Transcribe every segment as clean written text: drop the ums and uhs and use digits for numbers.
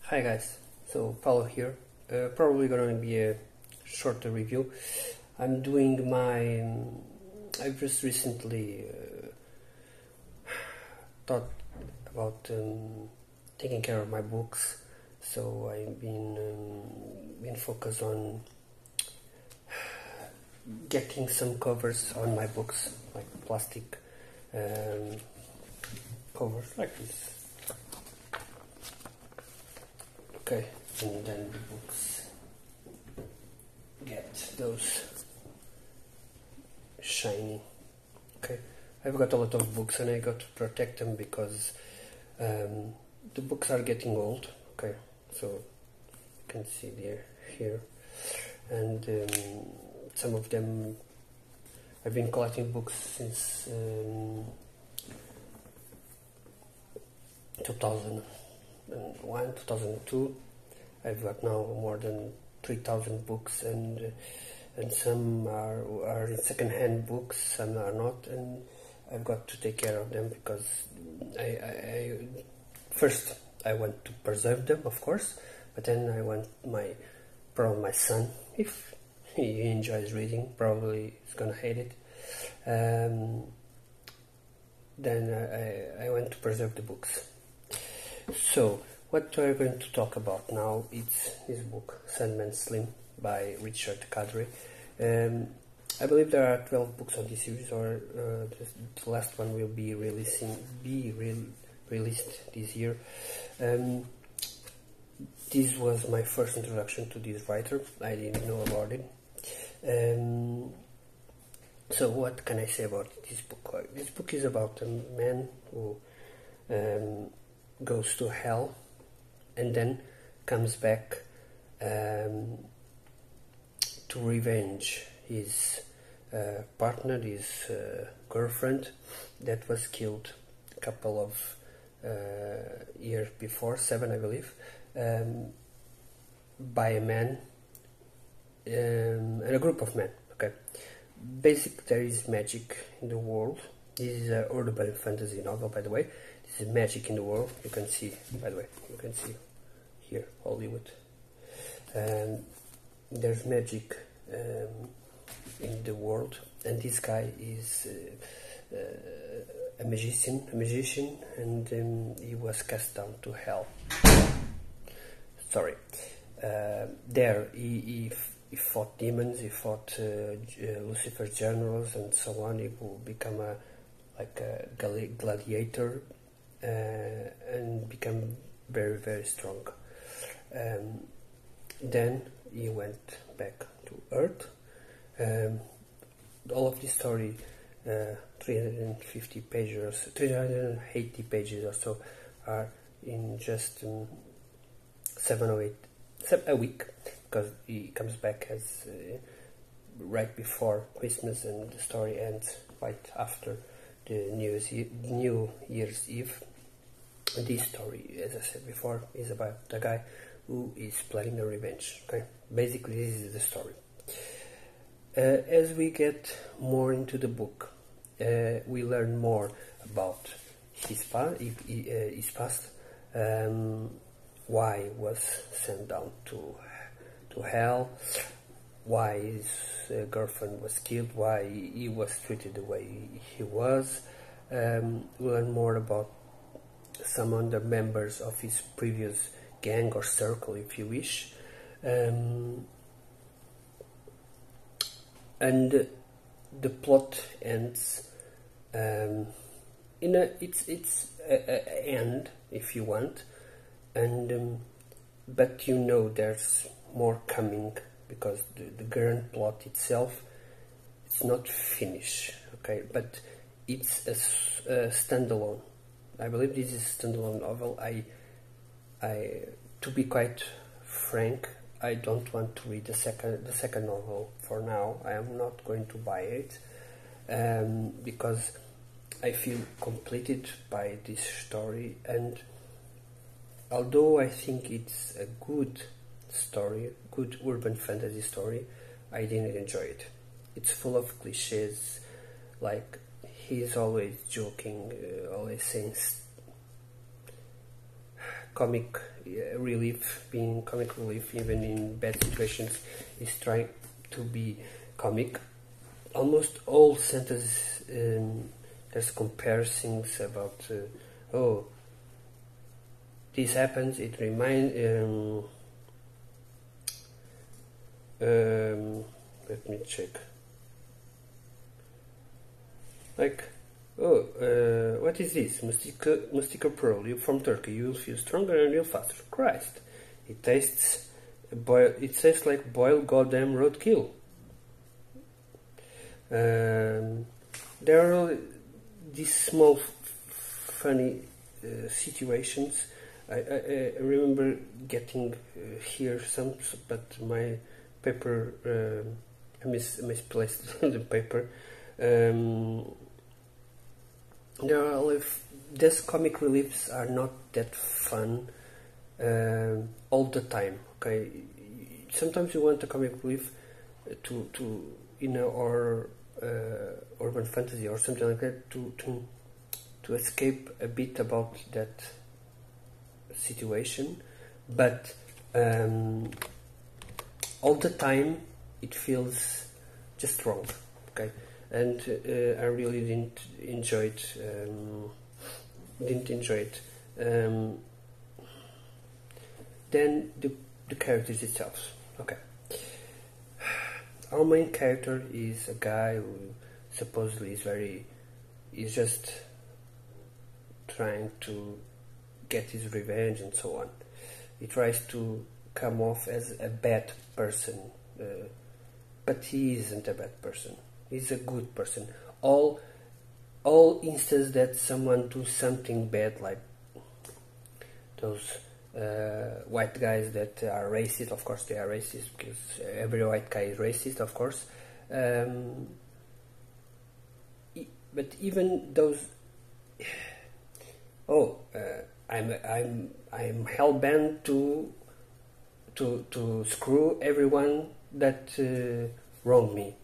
Hi guys, so Paulo here. Probably gonna be a shorter review. I'm doing I've just recently thought about taking care of my books, so I've been focused on getting some covers on my books, like plastic covers like this. Okay, and then the books get those shiny. Okay, I've got a lot of books and I got to protect them because the books are getting old. Okay, so you can see here, and some of them, I've been collecting books since 2001, 2002. I've got now more than 3,000 books, and some are in second-hand books, some are not, and I've got to take care of them because first I want to preserve them, of course, but then I want probably my son, if he enjoys reading, probably he's gonna hate it. Then I want to preserve the books. So, what we're going to talk about now is this book, Sandman Slim, by Kadrey. I believe there are 12 books on this series, or the last one will be released this year. This was my first introduction to this writer. I didn't know about it. So what can I say about this book? This book is about a man who goes to hell and then comes back to revenge his partner, his girlfriend, that was killed a couple of years before, 7 I believe, by a man and a group of men. Okay, basically there is magic in the world. This is an urban fantasy novel, by the way. This is magic in the world. You can see, by the way, you can see here, Hollywood. There's magic in the world, and this guy is a magician, and he was cast down to hell. Sorry. There he fought demons, he fought Lucifer's generals, and so on. He will become a gladiator and become very, very strong. Then he went back to Earth. All of this story, 350 pages, 380 pages or so, are in just 7 or 8 a week, because he comes back as right before Christmas, and the story ends right after the New Year's Eve. This story, as I said before, is about the guy who is planning a revenge. Okay, basically this is the story. As we get more into the book, we learn more about his past, why he was sent down to hell, why his girlfriend was killed, why he was treated the way he was. We learn more about some other members of his previous gang or circle, if you wish, and the plot ends it's a end, if you want, and but you know there's more coming, because the current plot itself, it's not finished. Okay, but it's a standalone. I believe this is a standalone novel. To be quite frank, I don't want to read the second novel for now. I am not going to buy it because I feel completed by this story, and although I think it's a good story, good urban fantasy story, I didn't enjoy it. It's full of cliches, like he's always joking, always saying comic relief, being comic relief, even in bad situations, is trying to be comic. Almost all sentences, there's comparisons about, oh, this happens, it reminds, let me check. Like, oh, what is this? Mustika pearl. You're from Turkey. You will feel stronger and real faster. Christ, it tastes like boiled goddamn roadkill. There are these small, funny situations. I remember getting here some, but my paper, I misplaced the paper. These comic reliefs are not that fun all the time. Okay, sometimes you want a comic relief to or urban fantasy or something like that to escape a bit about that situation, but all the time it feels just wrong. Okay. And I really didn't enjoy it. Then the characters itself. Okay. Our main character is a guy who supposedly is just trying to get his revenge and so on. He tries to come off as a bad person, but he isn't a bad person. He's a good person. All instances that someone do something bad, like those white guys that are racist. Of course, they are racist because every white guy is racist, of course. But even those, I'm hell bent to screw everyone that wronged me.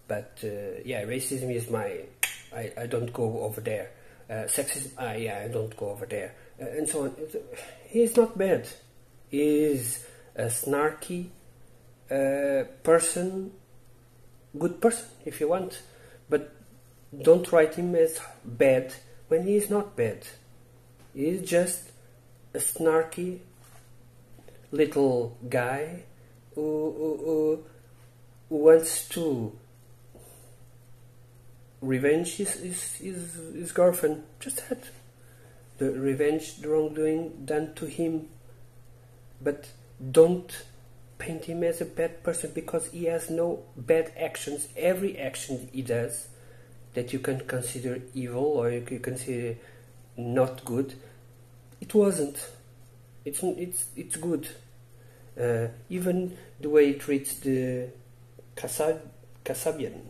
But yeah, racism is I don't go over there. Sexism, yeah, I don't go over there, and so on. He's not bad. He's a snarky person, good person if you want, but don't write him as bad when he is not bad. He's just a snarky little guy who wants to revenge his girlfriend. Just that. The revenge, the wrongdoing done to him. But don't paint him as a bad person because he has no bad actions. Every action he does that you can consider evil or you can consider not good, it wasn't. It's good. Even the way he treats the Kasabian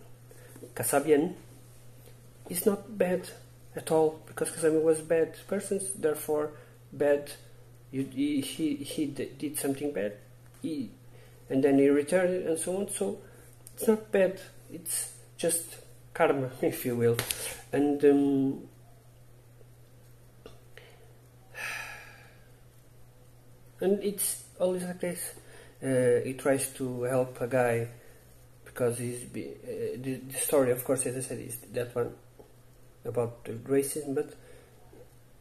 is not bad at all, because Kasabian was bad persons, therefore bad. He did something bad, and then he returned and so on. So it's not bad. It's just karma, if you will, and it's always like this. He tries to help a guy because the story, of course, as I said, is that one about racism, but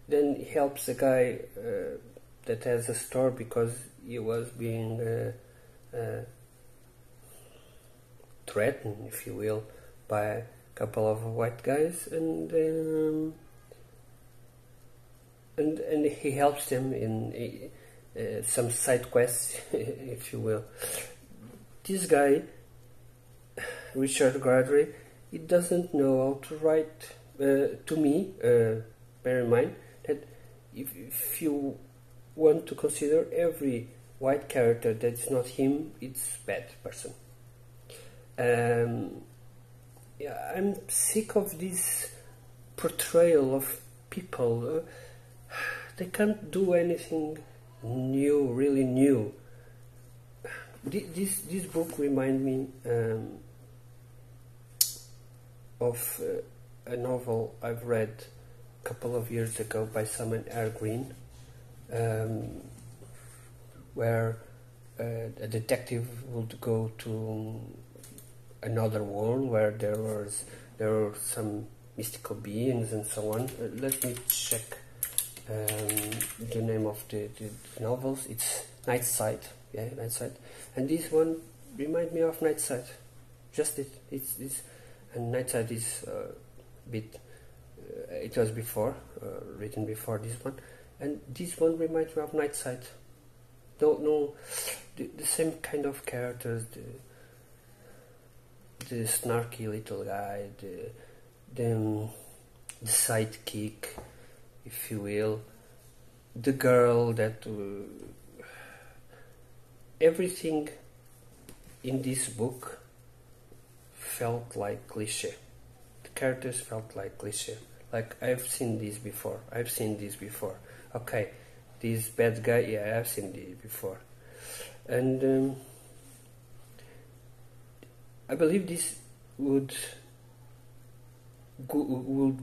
then he helps a guy that has a store because he was being threatened, if you will, by a couple of white guys, and he helps them in some side quests, if you will. This guy, Richard Kadrey, he doesn't know how to write. To me, bear in mind that if you want to consider every white character that's not him, it's bad person. Yeah, I'm sick of this portrayal of people. They can't do anything new, really new. This book reminds me of a novel I've read a couple of years ago by Sandman Slim. where a detective would go to another world where there were some mystical beings and so on. Let me check the name of the novels. It's Night Sight, yeah, Night Sight, and this one reminds me of Night Sight. Just it's and Night Sight is a bit. It was before written before this one, and this one reminds me of Night Sight. Don't know the same kind of characters. The snarky little guy, the sidekick, if you will, the girl that everything in this book felt like cliché. The characters felt like cliché. Like, I've seen this before. Okay, this bad guy, yeah, I've seen this before. And I believe this would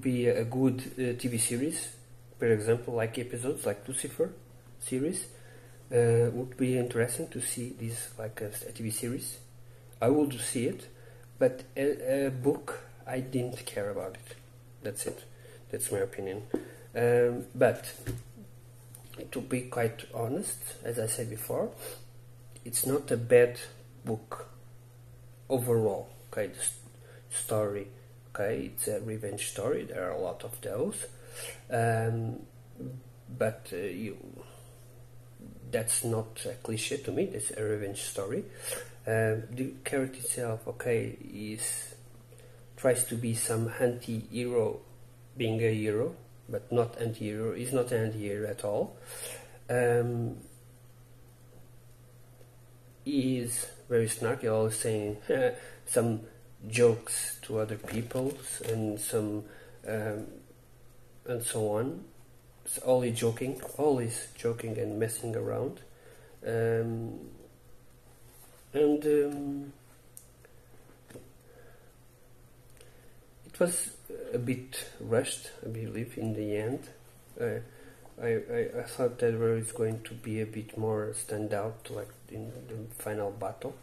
be a good TV series. For example, like episodes like Lucifer series would be interesting to see this like a TV series. I would see it, but a book I didn't care about it. That's it. That's my opinion. But to be quite honest, as I said before, it's not a bad book overall. Okay, the story. Okay, it's a revenge story. There are a lot of those, but that's not a cliché to me. It's a revenge story. The character itself, okay, tries to be some anti-hero, being a hero, but not anti-hero. He's not an anti-hero at all. He is very snarky, always saying some jokes to other people and some and so on. It's always joking and messing around. It was a bit rushed, I believe, in the end. I thought that there was going to be a bit more standout, like in the final battle.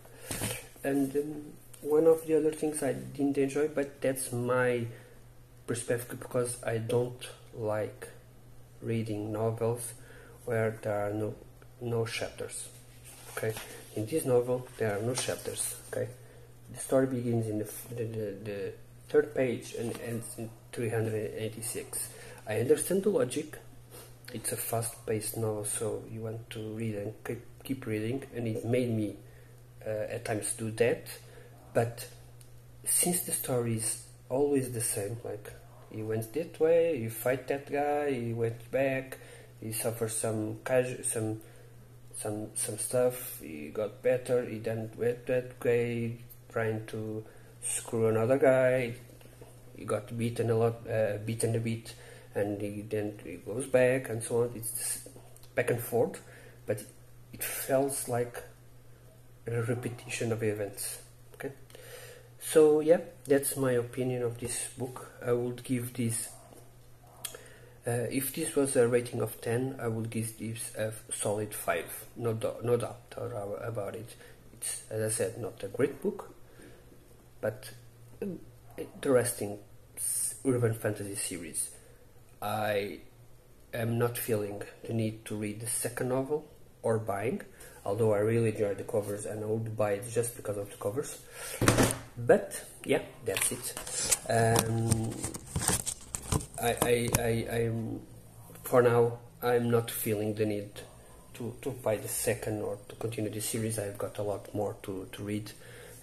And one of the other things I didn't enjoy, but that's my perspective, because I don't like reading novels where there are no chapters. Okay, in this novel there are no chapters. Okay, the story begins in the third page and ends in 386. I understand the logic. It's a fast-paced novel, so you want to read and keep reading, and it made me at times do that. But since the story is always the same, like he went that way, you fight that guy, he went back, he suffered some stuff, he got better, he then went that way, trying to screw another guy, he got beaten a bit, and he goes back and so on. It's back and forth, but it feels like a repetition of events. Okay, so yeah, that's my opinion of this book. I would give this, if this was a rating of 10, I would give this a solid 5. No doubt about it. It's, as I said, not a great book, but interesting urban fantasy series. I am not feeling the need to read the second novel or buying, although I really enjoy the covers and I would buy it just because of the covers. But yeah, that's it. I'm for now, I'm not feeling the need to buy the second or to continue the series. I've got a lot more to read,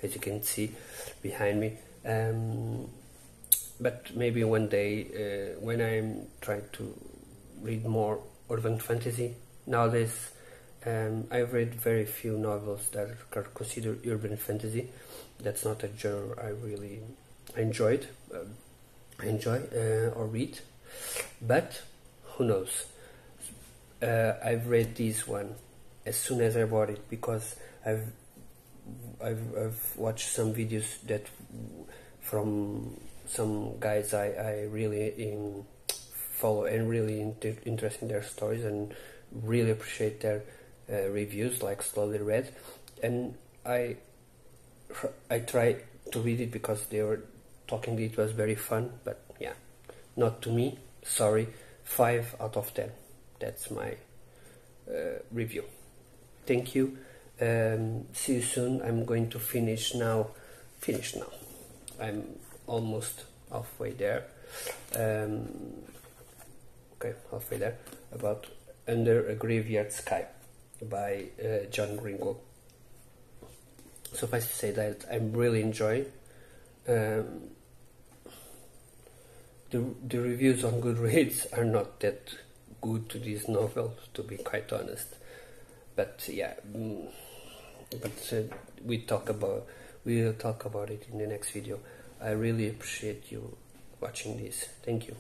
as you can see behind me. But maybe one day, when I'm trying to read more urban fantasy. Nowadays, I've read very few novels that are considered urban fantasy. That's not a genre I really enjoy or read. But who knows? I've read this one as soon as I bought it, because I've watched some videos that from some guys I really follow and really interested in their stories and really appreciate their reviews like Slowly Read, and I tried to read it because they were talking it was very fun, but yeah, not to me, sorry. 5 out of 10, that's my review. Thank you. See you soon. I'm going to finish now. I'm almost halfway there. Okay, halfway there. About Under a Graveyard Sky by John Ringo. Suffice to say that I'm really enjoying. The reviews on Goodreads are not that good to this novel, to be quite honest. But yeah, we'll talk about it in the next video. I really appreciate you watching this. Thank you.